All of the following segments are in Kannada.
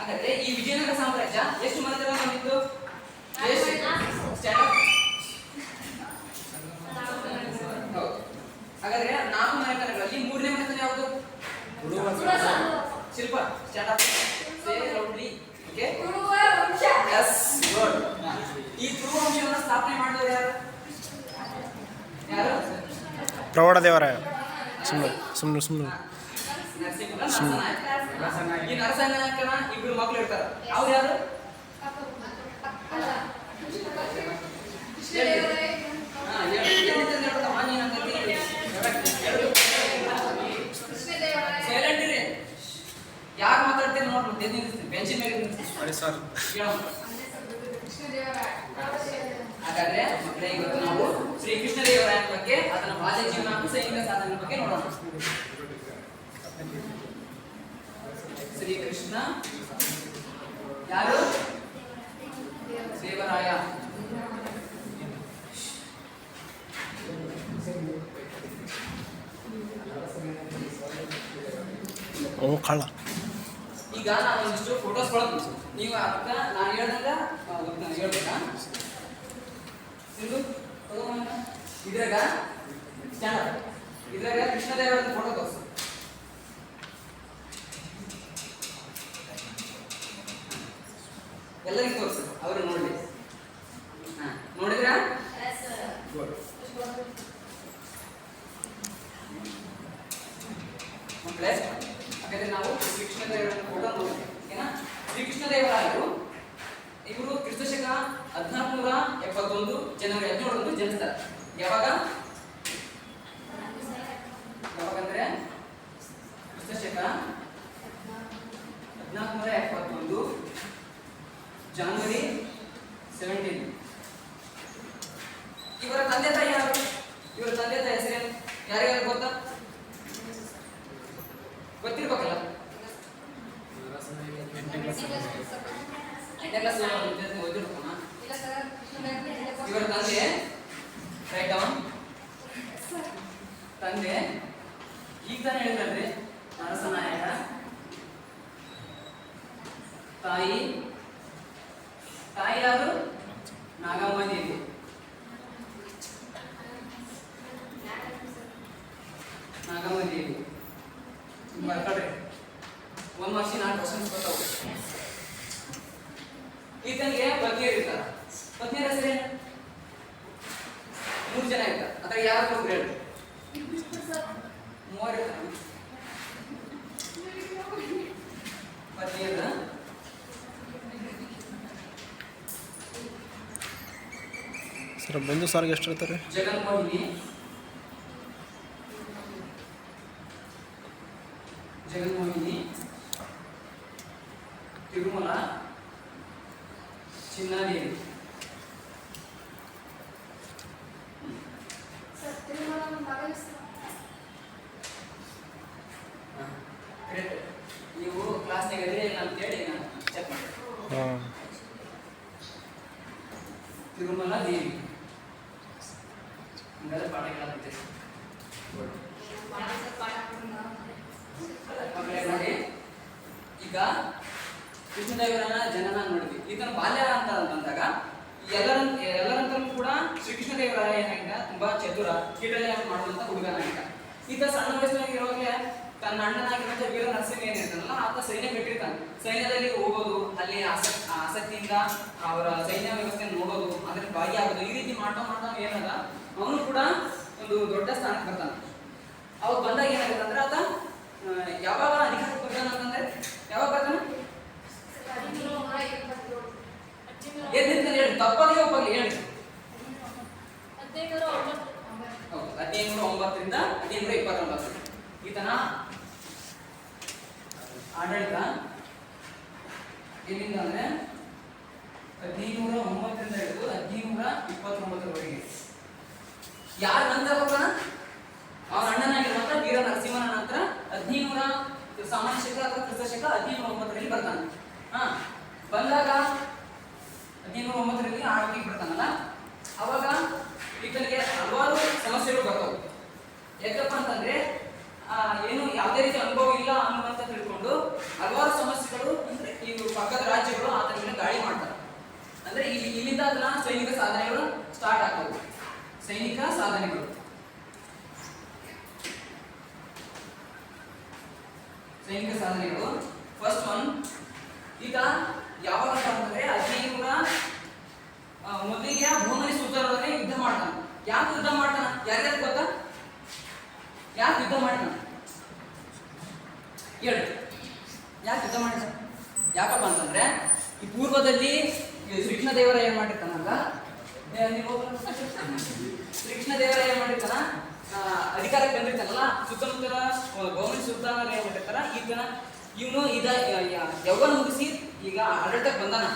ಹಾಗಾದ್ರೆ ಈ ವಿಜಯನಗರ ಸಾಮ್ರಾಜ್ಯ ಎಷ್ಟು ಮನೆತನ ಹೊಂದಿತ್ತು? ಹಾಗಾದ್ರೆ 4 ಮನೆತನಗಳಲ್ಲಿ 3ನೇ ಮನೆತನ ಯಾವುದು? Shilpa. Start up. Say loudly. Okay. Yes, good. ಈ ತುಳು ವಂಶವನ್ನು ಸ್ಥಾಪನೆ ಮಾಡಿದವರು ಯಾರು? ಪ್ರೌಢದೇವರಾಯ. ಸುಮ್ಮನೆ ಈ ನರಸನಾಯಕನ ಇಬ್ಬರು ಮಕ್ಕಳು ಇರ್ತಾರೆ. ಅವ್ರು ಯಾರು? ಯಾರು ಮಾತಾಡ್ತೀರಿ ನೋಡ್ರಿ, ಬೆಂಚಿನ ಮೇಲೆ ಹಾಗಾದ್ರೆ ಮಕ್ಕಳೇ, ಇವತ್ತು ನಾವು ಶ್ರೀಕೃಷ್ಣ ದೇವರಾಯನ ಬಗ್ಗೆ, ಅದನ್ನ ಬಾಲ್ಯ ಜೀವನ ಮತ್ತು ಸೈನಿಕ ಸಾಧನೆ ಬಗ್ಗೆ ನೋಡೋಣ. ಶ್ರೀಕೃಷ್ಣ ಯಾರು? ದೇವರಾಯ. ಕಳ್ಳ. ಈಗ ನಾನು ಒಂದಿಷ್ಟು ಫೋಟೋಸ್ ಕೊಡ್ತೀನಿ, ನೀವು ಅದಕ್ಕ ನಾನು ಹೇಳ್ದಂಗ ಹೇಳ್ಬೇಕಾ? ಇದ್ರಾಗ ಸ್ಟ್ಯಾಂಡ್ ಇದ್ರಾಗ ಕೃಷ್ಣದೇವರ ಫೋಟೋ ತೋರಿಸು. ಎಲ್ಲರಿಗೂ ತೋರಿಸು, ಅವರು ನೋಡ್ಲಿ. ನೋಡಿದ್ರ? ಹಾಗಾದ್ರೆ ನಾವು ಶ್ರೀಕೃಷ್ಣ ದೇವರ ಫೋಟೋ ನೋಡ್ತೀವಿ. ಓಕೆನಾ? ಶ್ರೀಕೃಷ್ಣ ದೇವರಾಯರು ಇವರು ಕ್ರಿಸ್ತಶಕ 1471 ಜನವರಿ 17ರಂದು ಜನಿಸ್ತಾರೆ. ಯಾವಾಗಂದ್ರೆ ಕ್ರಿಸ್ತಶಕ 1471 ಜನವರಿ 17. ಇವರ ತಂದೆ ತಾಯಿ ಯಾರು? ಇವರ ತಂದೆ ತಾಯಿ ಹೆಸರೇನು? ಯಾರ್ಯಾರು ಗೊತ್ತಾ? ಗೊತ್ತಿರ್ಬೇಕಲ್ಲ. 8ನೇ ಕ್ಲಾಸ್ ಓದಿರ್ತಾನ. ಇವರ ತಂದೆ, ರೈಟ್ ಡೌನ್. ತಂದೆ ಈಗ ತಾನೇ ಹೇಳಿದ್ರಿ, ನರಸನಾಯಕ. ತಾಯಿ ಯಾರು? ನಾಗಮ್ಮ ದೇವಿ. ನಾಗಮ್ಮ ದೇವಿ ಬರ್ಕೊಳ್ರಿ. 1 ಮಾರ್ಕ್ಸ್ 4 ಕ್ವಶನ್ಸ್ ಬರ್ತಾವೆ. ಈತನಿಗೆ ಪತ್ನಿಯರು ಇರ್ತಾರ. ಪತ್ನಿಯರ ಹೆಸರೇನು? 3 ಜನ ಇರ್ತಾರೆ. ಅದ್ರ ಯಾರು ಅಂತ ಹೇಳಿ. 3 ಇರ್ತಾರೆ ಪತ್ನಿಯರ. ಸರ್ ಬಂದು ಸಾರ್ಗೆ ಎಷ್ಟು ಇರ್ತಾರೆ? ಜಗನ್ಮೋಹಿನಿ, ತಿರುಮಲ, ಚಿನ್ನಾದೇವಿ. ನೀವು ಕ್ಲಾಸ್ನಾಗ ಇಲ್ಲ ಅಂತೇಳಿ ನಾನು ಚೆಕ್ ಮಾಡಿ. ತಿರುಮಲ ದೇವಿ ಹಂಗಾದ್ರೆ ಪಾಠ ಕೇಳಾಕತ್ತೀರಿ. ನೋಡಿ, ಈಗ ಕೃಷ್ಣದೇವರಾಯನ ಜನನ ನೋಡಿದ್ವಿ. ಈತನ ಬಾಲ್ಯ ಅಂತ ಬಂದಾಗ ಎಲ್ಲರಂತರೂ ಕೂಡ ಶ್ರೀಕೃಷ್ಣ ದೇವರಾಯ ಏನಾಗಿದ್ದ, ತುಂಬಾ ಚತುರ, ಕೀಟಲೆ ಮಾಡುವಂತ ಹುಡುಗನಾಗಿದ್ದ. ಈತ ಸಣ್ಣ ವಯಸ್ಸಿನಾಗ ಇರುವಾಗಲೇ ತನ್ನ ಅಣ್ಣನಾಗಿರುವಂತ ವೀರ ನರಸಿಂಹ ಏನಿರ್ತಾನಲ್ಲ, ಆತ ಸೈನ್ಯ ಬಿಟ್ಟಿರ್ತಾನೆ. ಸೈನ್ಯದಲ್ಲಿ ಹೋಗೋದು, ಅಲ್ಲಿ ಆಸಕ್ತಿಯಿಂದ ಅವರ ಸೈನ್ಯ ವ್ಯವಸ್ಥೆ ನೋಡೋದು, ಅದ್ರಲ್ಲಿ ಭಾಗಿಯಾಗೋದು, ಈ ರೀತಿ ಮಾಡ್ತಾ ಏನದ ಅವನು ಕೂಡ ಒಂದು ದೊಡ್ಡ ಸ್ಥಾನಕ್ಕೆ ಬರ್ತಾನೆ. ಅವಾಗ ಬಂದಾಗ ಏನಾಗುತ್ತೆ ಅಂದ್ರೆ, ಆತ ಯಾವಾಗ ಅಧಿಕಾರಕ್ಕೆ ಬರ್ತಾನ ಅಂತಂದ್ರೆ, ಯಾವಾಗ ಬರ್ತಾನೆ? ಹೇಳಿ, ತಪ್ಪದೇ ಒಬ್ಬಲ್ಲಿ ಹೇಳಿ. 1509ರಿಂದ 1529 ಈತನ ಆಡಳಿತ ಎಲ್ಲಿಂದ ಅಂದ್ರೆ 1509ರಿಂದ ಹಿಡಿದು 1529ರವರೆಗೆ. ಯಾರ ನಂತರ ಬರ್ತಾನ? ಅವನ ಅಣ್ಣನಾಗಿರುವಂತ ವೀರ ನರಸಿಂಹನ ನಂತರ 1500 ಸಾಮಾನ್ಯ ಶಕ ಅಥವಾ ಕ್ರಿಸ್ತಶಕ 1509ರಲ್ಲಿ ಬರ್ತಾನೆ. ಬಂದಾಗ 1509ರಲ್ಲಿ ಆಳ್ವಿಕೆಗೆ ಬರ್ತಾನಲ್ಲ, ಅವಾಗ ಈತನಿಗೆ ಹಲವಾರು ಸಮಸ್ಯೆಗಳು ಬರ್ತವೆ. ಯಾಕಪ್ಪ ಅಂತಂದ್ರೆ ಏನು ಯಾವುದೇ ರೀತಿ ಅನುಭವ ಇಲ್ಲ ಅನ್ನುವಂತ ತಿಳ್ಕೊಂಡು ಹಲವಾರು ಸಮಸ್ಯೆಗಳು ಅಂದ್ರೆ ಇವು ಯಾಕಪ್ಪ ಅಂತಂದ್ರೆ ಈ ಪೂರ್ವದಲ್ಲಿ ಶ್ರೀಕೃಷ್ಣ ದೇವರ ಏನ್ ಮಾಡಿರ್ತಾನಲ್ಲ, ಶ್ರೀಕೃಷ್ಣ ದೇವರ ಏನ್ ಮಾಡಿರ್ತಾನ, ಅಧಿಕಾರಕ್ಕೆ ಬಂದಿರ್ತಾನಲ್ಲ, ಸುತ್ತಮುತ್ತಲ ಗೌರ್ಮೆಂಟ್ ಸುಲ್ತಾನ ಏನ್ ಮಾಡಿರ್ತಾರ, ಇವನು ಯೌವನ ಮುಗಿಸಿ ಈಗ ಆಡಳಿತಕ್ಕೆ ಬಂದಾನ.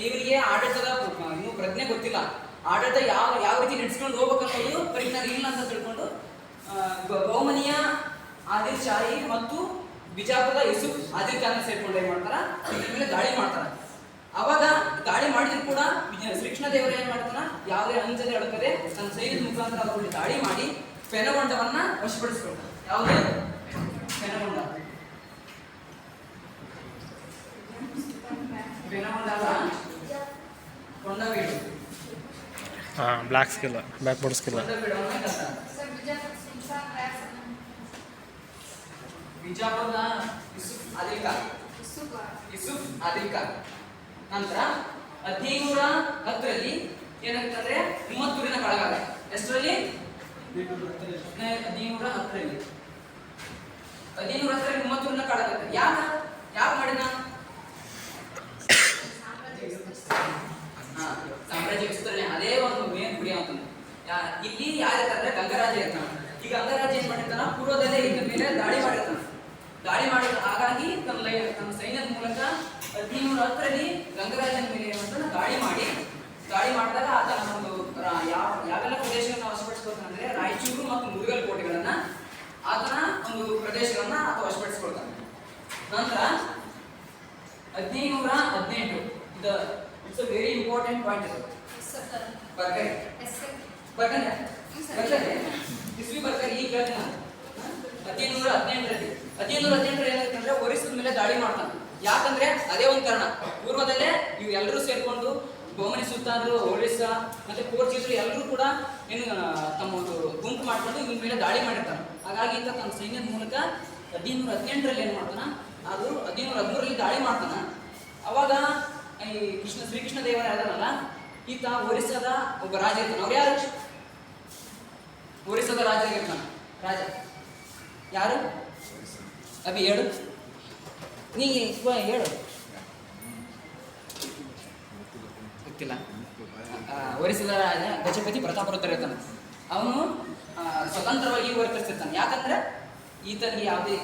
ಇವನಿಗೆ ಆಡಳಿತದ ಇನ್ನೂ ಪ್ರಜ್ಞೆ ಗೊತ್ತಿಲ್ಲ. ಆಡಳಿತ ಯಾವ ರೀತಿ ನಡೆಸ್ಕೊಂಡು ಹೋಗ್ಬೇಕನ್ನೋದು ಪರಿಜ್ಞಾನ ಇಲ್ಲ ಅಂತ ತಿಳ್ಕೊಂಡು ಬಹುಮನಿಯ ಆದಿಲ್ ಶಾಹಿ ಮತ್ತು ಬಿಜಾಪುರದ ಯೂಸುಫ್ ಆದಿಲ್ ಖಾನ್ ಸೇರ್ಕೊಂಡು ಏನ್ ಮಾಡ್ತಾರ, ಇದ್ರ ಮೇಲೆ ದಾಳಿ ಮಾಡ್ತಾರ. ಅವಾಗ ದಾಳಿ ಮಾಡಿದ್ರು ಕೂಡ ಶ್ರೀಕೃಷ್ಣ ದೇವರು ಏನ್ ಮಾಡ್ತಾನ, ಯಾವುದೇ ಅಂಜದೆ ಅಡಕದೆ ತನ್ನ ಸೈನ್ಯದ ಮುಖಾಂತರ ಅದರಲ್ಲಿ ದಾಳಿ ಮಾಡಿ ಪೆನಗೊಂಡವನ್ನ ವಶಪಡಿಸ್ಕೊಳ್ತಾನೆ. ಯಾವುದೇ ಪೆನಗೊಂಡ ಕೊಂಡವೀಡು, ಬ್ಲ್ಯಾಕ್ ಸ್ಕಿಲ್, ಬ್ಯಾಕ್ಬೋರ್ಡ್ ಸ್ಕಿಲ್. ಬಿಜಾಪುರದ ಯೂಸುಫ್ ಆದಿಲ್ ಖಾನ್ ನಂತರ 1510ರಲ್ಲಿ ಏನಾಗ್ತಂದ್ರೆ ಹುಮ್ಮತ್ತೂರಿನ ಕಳಗಾಲ. ಎಷ್ಟರಲ್ಲಿ? 1510ರಲ್ಲಿ ಹುಮ್ಮತ್ತೂರಿನ ಕಳಗಾಲ. ಯಾಕೆ ಮಾಡಿದ? ಸಾಮ್ರಾಜ್ಯ ವಿಸ್ತರಣೆ. ಅದೇ ಒಂದು ಮೇನ್ ಗುರಿ ಅಂತಂದ್ರೆ ಇಲ್ಲಿ ಯಾರಿರ್ತಾರೆ, ಗಂಗರಾಜ ಇರ್ತಾನ. ಈ ಗಂಗರಾಜ ಏನ್ ಮಾಡಿರ್ತಾನ, ಪೂರ್ವದಲ್ಲೇ ಇದ್ರ ಮೇಲೆ ದಾಳಿ ಮಾಡಿರ್ತಾನ. ದಾಳಿ ಮಾಡಿದ ಹಾಗಾಗಿ ತನ್ನ ಸೈನ್ಯದ ಮೂಲಕ 1510ರಲ್ಲಿ ಗಂಗರಾಜನ ಮೇಲೆ ಏನ್ ಮಾಡ್ತಾನ, ದಾಳಿ ಮಾಡಿದಾಗ ಆತನ ಒಂದು ಯಾವೆಲ್ಲ ಪ್ರದೇಶಗಳನ್ನ ವಶಪಡಿಸ್ಕೊಳ್ತಾನೆ ಅಂದ್ರೆ ರಾಯಚೂರು ಮತ್ತು ಮುರುಗಲ್ ಕೋಟೆಗಳನ್ನ, ಆತನ ಒಂದು ಪ್ರದೇಶಗಳನ್ನ ಆತ ವಶಪಡಿಸ್ಕೊಳ್ತಾನೆ. ನಂತರ 1518 it's a very important point. ಇದು ಬರ್ಕಂಡೆ ಇಸ್ವಿ ಬರ್ಕರಿ ಈಗ ಹೇಳ್ತೀನಿ ನಾನು. 1518ರಲ್ಲಿ ಏನಾಗುತ್ತೆ ಒರಿಸ್ಸದ ಮೇಲೆ ದಾಳಿ ಮಾಡ್ತಾನೆ. ಯಾಕಂದ್ರೆ ಅದೇ ಒಂದು ಕಾರಣ, ಪೂರ್ವದಲ್ಲೇ ಇವು ಎಲ್ಲರೂ ಸೇರ್ಕೊಂಡು ಬಹುಮನಿ ಸುಲ್ತಾನರು, ಒರಿಸ್ಸಾ ಮತ್ತೆ ಪೋರ್ಚುಗೀಸರು ಎಲ್ಲರೂ ಕೂಡ ಏನು ತಮ್ಮ ಒಂದು ಗುಂಪು ಮಾಡ್ಕೊಂಡು ಇವ್ರ ಮೇಲೆ ದಾಳಿ ಮಾಡಿರ್ತಾನೆ. ಹಾಗಾಗಿ ತನ್ನ ಸೈನ್ಯದ ಮೂಲಕ 1518ರಲ್ಲಿ ಏನ್ ಮಾಡ್ತಾನ, ಅದು 1513ರಲ್ಲಿ ದಾಳಿ ಮಾಡ್ತಾನ. ಅವಾಗ ಈ ಶ್ರೀಕೃಷ್ಣ ದೇವರ ಯಾರಲ್ಲ, ಈತ ಒರಿಸ್ಸಾದ ಒಬ್ಬ ರಾಜ ಇರ್ತಾನೆ. ಅವ್ರು ಯಾರು? ಒರಿಸ್ಸಾದ ರಾಜ ಇರ್ತಾನ. ರಾಜ ಯಾರು? ಅಭಿ ಹೇಳು, ನೀ ಹೇಳು. ಗೊತ್ತಿಲ್ಲ. ಒರಿಸ್ಸಾದ ರಾಜ ಗಜಪತಿ ಪ್ರತಾಪರುದ್ರ ಇರ್ತಾನೆ. ಅವನು ಸ್ವತಂತ್ರವಾಗಿ ವರ್ತಿಸ್ತಿರ್ತಾನೆ. ಯಾಕಂದ್ರೆ ಈತನಿಗೆ ಯಾವುದೇ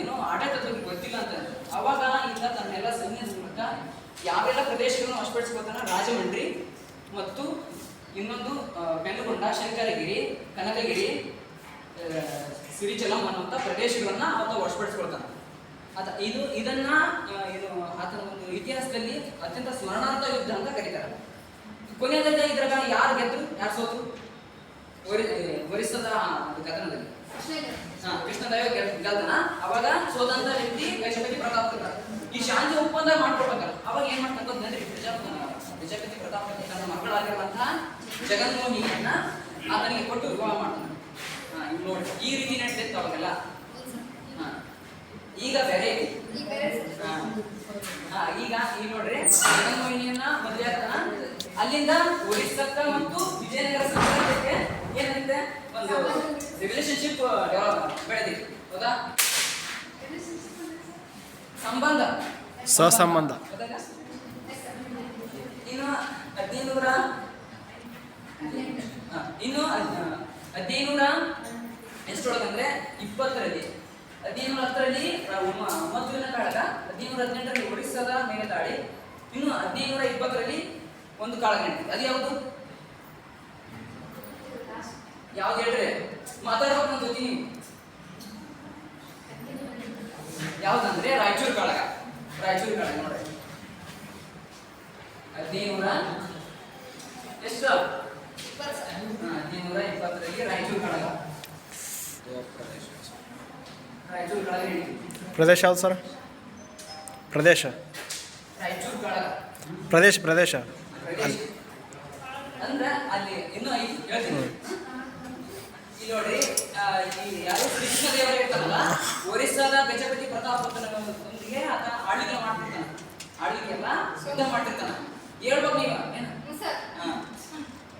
ಏನು ಆಡಳಿತದ ಬಗ್ಗೆ ಗೊತ್ತಿಲ್ಲ ಅಂತ. ಅವಾಗ ಈತ ತನ್ನೆಲ್ಲ ಸೈನ್ಯದ ಮೂಲಕ ಯಾವೆಲ್ಲ ಪ್ರದೇಶಗಳನ್ನು ವಶಪಡಿಸ್ಕೊತಾನ, ರಾಜಮಂಡ್ರಿ ಮತ್ತು ಇನ್ನೊಂದು ಬೆನ್ನಗೊಂಡ, ಶಂಕರಗಿರಿ, ಕನಕಗಿರಿ, ಸಿರಿಚಲಂ ಅನ್ನುವಂಥ ಪ್ರದೇಶಗಳನ್ನ ಆತ ವಶಪಡಿಸ್ಕೊಳ್ತಾನೆ. ಇದನ್ನ ಆತನ ಒಂದು ಇತಿಹಾಸದಲ್ಲಿ ಅತ್ಯಂತ ಸ್ಮರಣಾರ್ಥ ಯುದ್ಧ ಅಂತ ಕರೀತಾರೆ. ಕೊನೆಯದಲ್ಲಿ ಇದ್ರಾಗ ಯಾರು ಗೆದ್ರು, ಯಾರು ಸೋತರು? ಒರಿಸ್ಸಾದ ಕಥನದಲ್ಲಿ ಕೃಷ್ಣದೇವ ಗೆಲ್ತಾನ. ಅವಾಗ ಸೋದಂತ ವ್ಯಕ್ತಿ ಗಜಪತಿ ಪ್ರತಾಪರುದ್ರ. ಈ ಶಾಂತಿ ಒಪ್ಪಂದ ಮಾಡ್ಕೊಳ್ಬೇಕಲ್ಲ, ಅವಾಗ ಏನ್ ಮಾಡ್ತಕ್ಕಂದ್ರೆ ಗಜಪತಿ ಪ್ರತಾಪರುದ್ರ ತನ್ನ ಮಕ್ಕಳಾಗಿರುವಂತಹ ಜಗನ್ಮೋಹಿನಿಯನ್ನ ಆತನಿಗೆ ಕೊಟ್ಟು ವಿವಾಹ ಮಾಡ್ತಾನೆ. ನೋಡಿ ಈ ರೀತಿ ನಡೀತಿತ್ತು ಅವಾಗೆಲ್ಲ. ಈಗ ಬೇರೆ ಈಗ ನೋಡ್ರಿ, ಜಗನ್ಮೋಹಿನಿಯನ್ನ ಮದುವೆ ಆಗ್ತಾನ. ಅಲ್ಲಿಂದ ಒರಿಸ್ಸಕ್ಕ ಮತ್ತು ವಿಜಯನಗರ ಸಾಮ್ರಾಜ್ಯಕ್ಕೆ ಏನಾಗಿದೆ, ಒಂದು ರಿಲೇಶನ್ಶಿಪ್ ಡೆವಲಪ್ ಬೆಳೆದಿದೆ. ಹೌದಾ? ಸಂಬಂಧ, ಸಹಸಂಬಂಧ. ಇನ್ನು 1510 20ರಲ್ಲಿ 1510ರಲ್ಲಿ ಹುಮ್ಮತ್ತೂರಿನ ಕಾಳಗ, 1518ರಲ್ಲಿ ಒರಿಸ್ಸಾದ ಮೇಲೆ ದಾಳಿ, ಇನ್ನು 1520ರಲ್ಲಿ ಒಂದು ಕಾಳಗ ನಡೀತಿದೆ. ಅದು ಯಾವ್ದು ಹೇಳ್ರಿ? ಮಾತಾಡ್ಬೇಕು ನನ್ನ ಜೊತೆ ನೀವು. ಯಾವ್ದಂದ್ರೆ ರಾಯಚೂರು ಕಾಳಗ ನೋಡ್ರಿ. 1520ರಲ್ಲಿ ರಾಯಚೂರು ಕಾಳಗ ನಡೀತಿದೆ. ಪ್ರದೇಶ ಯಾವ್ದು ಸರ್? ಪ್ರದೇಶ ರಾಯಚೂರು ಕಾಳಗ ಪ್ರದೇಶ ಅಂದ್ರೆ ಅಲ್ಲಿ ಇನ್ನೂ ಐದು ಹೇಳ್ತೀನಿ. ಇಲ್ಲಿ ನೋಡ್ರಿ, ಯಾರು ಶ್ರೀಕೃಷ್ಣ ದೇವರ ಇರ್ತಾರಲ್ಲ, ಒರಿಸ್ಸಾದ ಗಜಪತಿ ಪ್ರತಾಪರುದ್ರನೊಂದಿಗೆ ಆತ ಆಳ್ವಿಕೆ ಮಾಡ್ತಿರ್ತಾನೆ. ಆಳ್ವಿಕೆ ಎಲ್ಲ ಯುದ್ಧ ಮಾಡ್ತಿರ್ತಾನೆ. ಹೇಳ್ಬೇಕು ನೀವು ಏನು?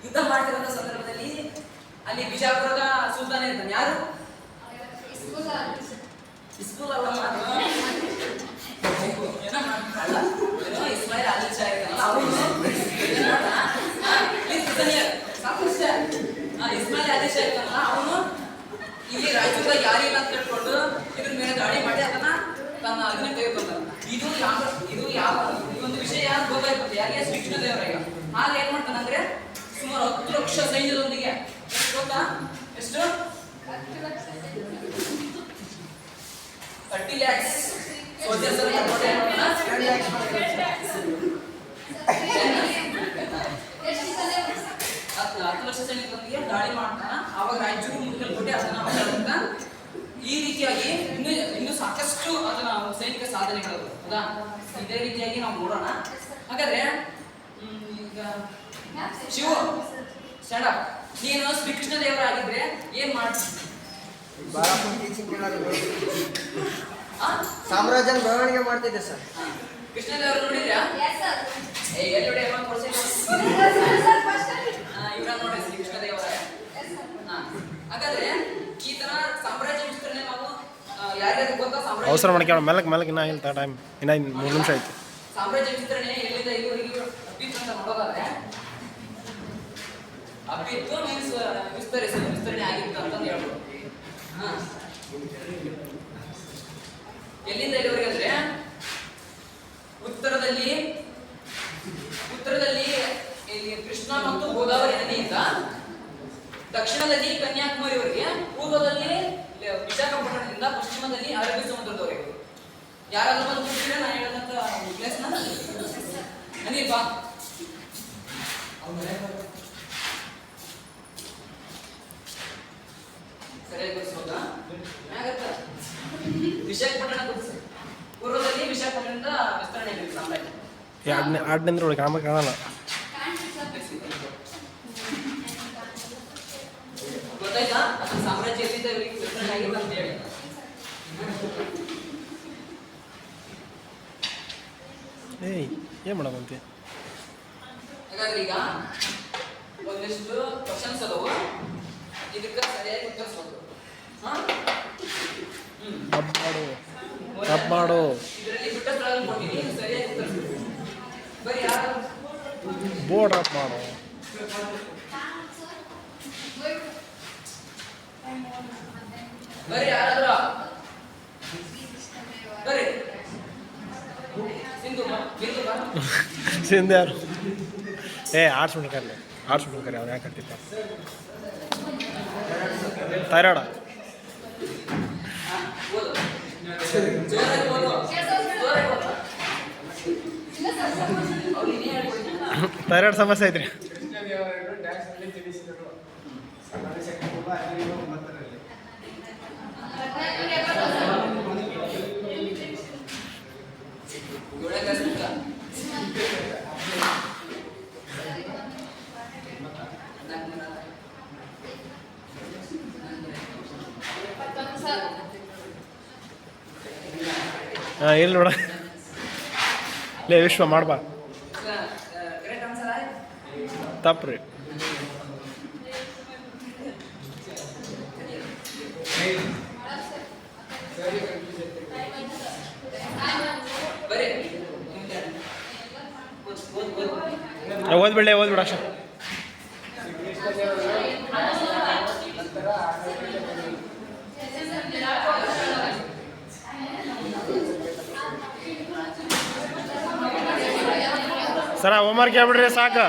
ಯುದ್ಧ ಮಾಡ್ತಿರೋ ಸಂದರ್ಭದಲ್ಲಿ ಅಲ್ಲಿ ಬಿಜಾಪುರದ ಸುಲ್ತಾನ ಇರ್ತಾನೆ. ಯಾರು? ಇಸ್ಕೂಲ್ ಅಲ್ಲ, ಯಾರಿಗೆ? ಶ್ರೀಕೃಷ್ಣದೇವರಾಯ. ಆಗ ಏನ್ ಮಾಡ್ತಾನಂದ್ರೆ ಸುಮಾರು 10 ಲಕ್ಷ ಸೈನ್ಯದೊಂದಿಗೆ, ಎಷ್ಟು ಗೊತ್ತಾ? ಎಷ್ಟು? 30 lakhs soldiers ಅನ್ನು ಕರ್ಕೊಂಡು ಏನ್ ಮಾಡ್ತಾನ? 10 lakhs 10 ಲಕ್ಷ ಸೈನಿಕರೊಂದಿಗೆ ದಾಳಿ ಮಾಡ್ತಾನ. ಆವಾಗ ರಾಯಚೂರು ಮುಖ್ಯಲ್ಪಟ್ಟೆ ಅದನ್ನ ಹೊರಡ್ತಾ ಈ ರೀತಿಯಾಗಿ ಇನ್ನು ಸಾಕಷ್ಟು ಅದನ್ನ ಸೈನಿಕ ಸಾಧನೆಗಳು ಹೌದಾ. ಇದೇ ರೀತಿಯಾಗಿ ನಾವು ನೋಡೋಣ. ಹಾಗಾದ್ರೆ ಈಗ ಶಿವು ಸ್ಟ್ಯಾಂಡ್ ಅಪ್. ನೀನು ಶ್ರೀಕೃಷ್ಣ ದೇವರಾಗಿದ್ರೆ ಏನ್ ಮಾಡ್ತೀನಿ? ಸಾಮ್ರಾಜ್ಯನ ಬೆಳವಣಿಗೆ ಮಾಡ್ತಿದ್ದೆ ಸರ್. ಕೃಷ್ಣ ದೇವರು ನೋಡಿದ್ಯಾ? ಎಲ್ಲಿ ನೋಡಿ ಅಮ್ಮ ಕೊಡ್ಸಿ ಇವ್ರ ನೋಡಿ ಶ್ರೀಕೃಷ್ಣ ದೇವರಾಯ. ಹಾಗಾದ್ರೆ ಈ ತರ ಸಾಮ್ರಾಜ್ಯ ವಿಸ್ತರಣೆ ನಾವು ಯಾರ್ಯಾರು ಗೊತ್ತಾ? ಸಾಮ್ರಾಜ್ಯ ಅವಸರ ಮಾಡ್ಕೊಂಡು ಮೆಲ್ಲಕ್ಕೆ ಇನ್ನೂ ಇಲ್ಲ ಟೈಮ್, ಇನ್ನೂ 3 ನಿಮಿಷ ಆಯ್ತು. ಸಾಮ್ರಾಜ್ಯ ವಿಸ್ತರಣೆ ಎಲ್ಲಿಂದ ಇಲ್ಲಿವರೆಗೂ ಅಪ್ಪಿತ್ತು ಅಂತ ನೋಡೋದಾದ್ರೆ ಅಪ್ಪಿತ್ತು ಮೀನ್ಸ್ ವಿಸ್ತರಣೆ ಆಗಿತ್ತು ಅಂತಂದು ಹೇಳ್ಬೋದು. ಎಲ್ಲಿಂದ ಇಲ್ಲಿವರೆಗೆ ಅಂದ್ರೆ ಉತ್ತರದಲ್ಲಿ ಇಲ್ಲಿ ಕೃಷ್ಣ ಮತ್ತು ಗೋದಾವರಿ ನದಿಯಿಂದ, ದಕ್ಷಿಣದಲ್ಲಿ ಕನ್ಯಾಕುಮಾರಿವರೆಗೆ, ಪೂರ್ವದಲ್ಲಿ ವಿಶಾಖಪಟ್ಟಣದಿಂದ, ಪಶ್ಚಿಮದಲ್ಲಿ ಅರಬ್ಬಿ ಸಮುದ್ರದವರೆಗೆ. ಯಾರಾದ್ರೂ ಬಂದು ಕೂತಿದ್ರೆ ನಾನು ಹೇಳಿದಂತ ಪ್ಲೇಸ್ನ ನನಗೆ ಬಾ. ಸರಿಯಾಗಿ ಗೊತ್ತಿಸ್ಬೋದಾ? ವಿಶಾಖಪಟ್ಟಣ ಗೊತ್ತಿಸಿ. ಪೂರ್ವದಲ್ಲಿ ವಿಶಾಖಪಟ್ಟಣದಿಂದ ವಿಸ್ತರಣೆ ಆಗಿದೆ ಸಾಮ್ರಾಜ್ಯ. ಆಡ್ನಿಂದ್ರೆ ಒಳಗೆ ಕಾಮ ಕಾಣಲ್ಲ. ಗೊತ್ತಾಯ್ತಾ? ಅದು ಸಾಮ್ರಾಜ್ಯ ಎಲ್ಲಿಂದ ಇವರಿಗೆ ವಿಸ್ತರಣೆ ಆಗಿದೆ ಅಂತ ಹೇಳಿ. ಏಯ್ ಏನು ಮಾಡೋದಂತೆ? ಹಾಗಾದ್ರೆ ಈಗ ಒಂದಿಷ್ಟು ಕ್ವಶನ್ಸ್ ಅದಾವು, ಇದಕ್ಕೆ ಸರಿಯಾಗಿ ಉತ್ತರಿಸ್ಬೇಕು. ಕಪ್ ಮಾಡು. ಇದರಲ್ಲಿ ಬಿಟ್ಟ ಸ್ಥಳ ಕೊಟ್ಟಿದ್ದೀನಿ, ಸರಿಯಾಗಿ ಉತ್ತರಿಸ್ಬೇಕು. ಬರೀ ಯಾರು ಬೋರ್ಡ್ ಆಫ್ ಮಾಡು. ಬರೀ ಯಾರಾದ್ರೂ ಬರೀ ಸಿಂಧು ಯಾರು? ಆರ್ಟ್ಸ್ ಬಿಡ್ಕರಿ ಅವ್ನು ಯಾಕೆ ಕಟ್ಟಿಪ್ಪ ಥೈರಾಯ್ಡ. ಥೈರಾಯ್ಡ್ ಸಮಸ್ಯೆ ಐತ್ರಿ. ಹಾಂ ಇಲ್ಲಿ ನೋಡ ಲೇ ವಿಶ್ವ ಮಾಡ್ಬಾ. ತಪ್ಪ್ರಿ. ಓದ್ಬಿಡ ಅಷ್ಟೇ. ಸರ ಹೋಮ್ವರ್ಕ್ ಹೇಳ್ಬಿಡ್ರಿ ಸಾಕು.